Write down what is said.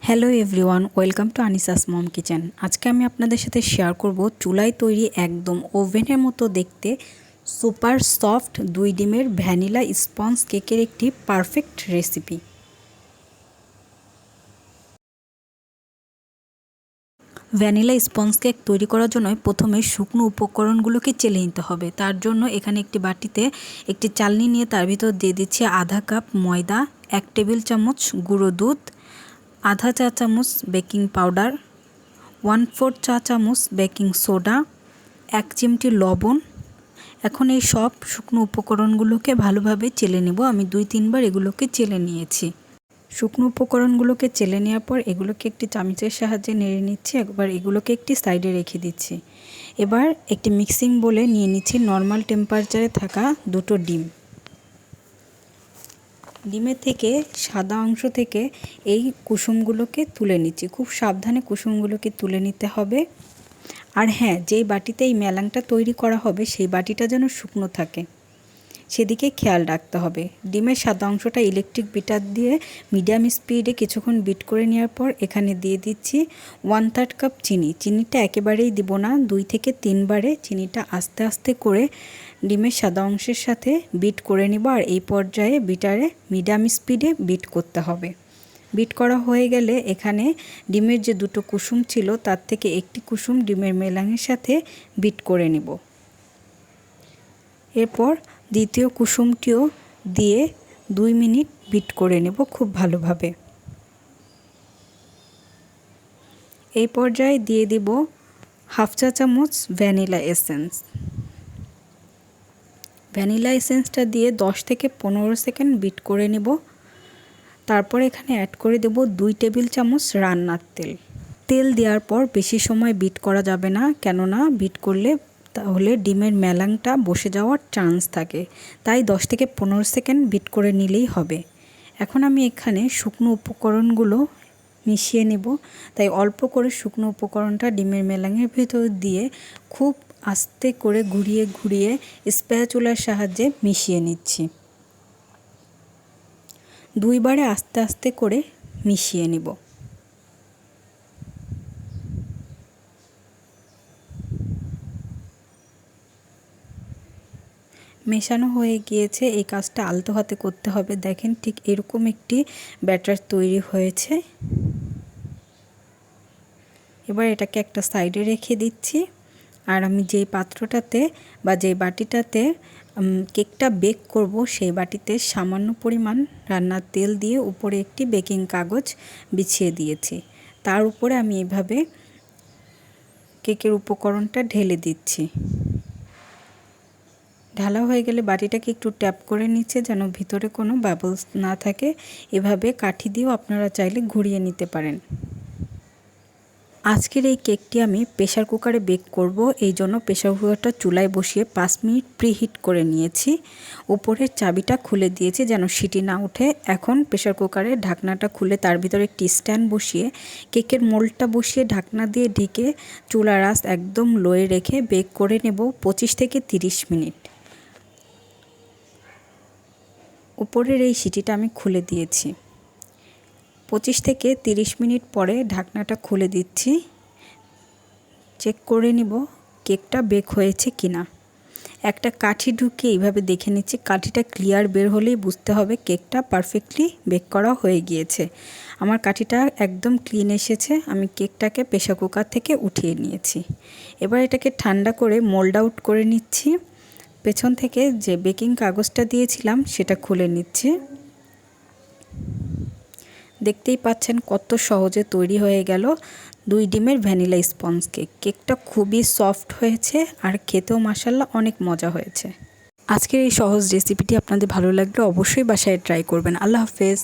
Hello everyone, welcome to Anisa's mom kitchen. আজকে আমি আপনাদের সাথে শেয়ার করব চুলায় তৈরি একদম ওভেনের মতো দেখতে সুপার সফট 2 ডিমের ভ্যানিলা স্পঞ্জ কেকের একটি perfect recipe. Vanilla sponge cake তৈরি করার জন্য প্রথমে শুকনো উপকরণগুলোকে চেলে নিতে হবে। তার জন্য এখানে একটি বাটিতে একটি চালনি নিয়ে তার ভিতর দিয়ে দিচ্ছি আধা কাপ ময়দা, 1 টেবিল চামচ গুঁড়ো দুধ, আধা চা চামচ বেকিং পাউডার, 1/4 চা চামচ বেকিং সোডা, 1 চিমটি লবণ। এখন এই সব শুকনো উপকরণগুলোকে ভালোভাবে চেলে নেব। আমি 2-3 বার এগুলোকে চেলে নিয়েছি। শুকনো উপকরণগুলোকে চেলে নেওয়ার পর এগুলোকে একটি চামচের সাহায্যে নেড়ে নিচ্ছি। একবার এগুলোকে একটি সাইডে রেখে দিচ্ছি। এবার একটি মিক্সিং বোলে নিয়ে নিচ্ছি নর্মাল টেম্পারেচারে থাকা 2টো ডিম। ডিমের থেকে সাদা অংশ থেকে এই কুসুমগুলোকে তুলে নিচ্ছি। খুব সাবধানে কুসুমগুলোকে তুলে নিতে হবে। আর হ্যাঁ, যেই বাটিতে এই মেলাংটা তৈরি করা হবে সেই বাটিটা যেন শুকনো থাকে, সেদিকে খেয়াল রাখতে হবে। ডিমের সাদা অংশটা ইলেকট্রিক বিটার দিয়ে মিডিয়াম স্পিডে কিছুক্ষণ বিট করে নেওয়ার পর এখানে দিয়ে দিচ্ছি 1/3 কাপ চিনি। চিনিটা একেবারেই দিব না, 2 থেকে 3 বারে চিনিটা আস্তে আস্তে করে ডিমের সাদা অংশের সাথে বিট করে নিব। আর এই পর্যায়ে বিটারে মিডিয়াম স্পিডে বিট করতে হবে। বিট করা হয়ে গেলে এখানে ডিমের যে 2টো কুসুম ছিল তার থেকে একটি কুসুম ডিমের মেলাঙের সাথে বিট করে নেব। এরপর দ্বিতীয় কুসুমটিও দিয়ে 2 মিনিট বিট করে নেব খুব ভালোভাবে। এই পর্যায়ে দিয়ে দিব 1/2 চা চামচ ভ্যানিলা এসেন্স। ভ্যানিলা এসেন্সটা দিয়ে 10 থেকে 15 সেকেন্ড বিট করে নেব। তারপর এখানে অ্যাড করে দেব 2 টেবিল চামচ রান্নার তেল। তেল দেওয়ার পর বেশি সময় বিট করা যাবে না, কেননা বিট করলে তাহলে ডিমের মেলাংটা বসে যাওয়ার চান্স থাকে। তাই 10 থেকে 15 সেকেন্ড বিট করে নিলেই হবে। এখন আমি এখানে শুকনো উপকরণগুলো মিশিয়ে নেব। তাই অল্প করে শুকনো উপকরণটা ডিমের মেলাঙের ভিতর দিয়ে খুব আস্তে করে ঘুরিয়ে ঘুরিয়ে স্প্যাচুলার সাহায্যে মিশিয়ে নিচ্ছি। 2 বারে আস্তে আস্তে করে মিশিয়ে নেব। মেশানো হয়ে গিয়েছে। এই কাজটা আলতো হাতে করতে হবে। দেখেন ঠিক এরকম একটি ব্যাটার তৈরি হয়েছে। এবার এটাকে একটা সাইডে রেখে দিচ্ছি। আর আমি যেই পাত্রটাতে বা যেই বাটিটাতে কেকটা বেক করব সেই বাটিতে সামান্য পরিমাণ রান্নার তেল দিয়ে উপরে একটি বেকিং কাগজ বিছিয়ে দিয়েছি। তার উপরে আমি এভাবে কেকের উপকরণটা ঢেলে দিচ্ছি। ঢালা হয়ে গেলে বাটিটাকে একটু ট্যাপ করে নিচ্ছে যেন ভিতরে কোনো বাবলস না থাকে। এভাবে কাঠি দিয়েও আপনারা চাইলে ঘুরিয়ে নিতে পারেন। আজকের এই কেকটি আমি প্রেসার কুকারে বেক করব। এই জন্য প্রেসার কুকারটা চুলায় বসিয়ে 5 মিনিট প্রিহিট করে নিয়েছি। উপরের চাবিটা খুলে দিয়েছি যেন সিটি না ওঠে। এখন প্রেসার কুকারের ঢাকনাটা খুলে তার ভিতরে একটি স্ট্যান্ড বসিয়ে কেকের মোল্ডটা বসিয়ে ঢাকনা দিয়ে ঢেকে চুলার আঁচ একদম লোয়ে রেখে বেক করে নেব 25 থেকে 30 মিনিট। উপরের এই সিটিটা আমি খুলে দিয়েছি। 25 থেকে 30 মিনিট পরে ঢাকনাটা খুলে দিচ্ছি। চেক করে নিব কেকটা বেক হয়েছে কিনা। একটা কাঠি ঢুকিয়ে এইভাবে দেখে নিচ্ছি। কাঠিটা ক্লিয়ার বের হলেই বুঝতে হবে কেকটা পারফেক্টলি বেক করা হয়ে গিয়েছে। আমার কাঠিটা একদম ক্লিন এসেছে। আমি কেকটাকে প্রেসার কুকার থেকে উঠিয়ে নিয়েছি। এবার এটাকে ঠান্ডা করে মোল্ড আউট করে নিচ্ছি। পেছন থেকে যে বেকিং কাগজটা দিয়েছিলাম সেটা খুলে নিচ্ছি। দেখতেই পাচ্ছেন কত সহজে তৈরি হয়ে গেল 2 ডিমের ভ্যানিলা স্পঞ্জ কেক। কেকটা খুবই সফট হয়েছে আর খেতেও মাশাআল্লাহ অনেক মজা হয়েছে। আজকের এই সহজ রেসিপিটি আপনাদের ভালো লাগলে অবশ্যই বাসায় ট্রাই করবেন। আল্লাহ হাফেজ।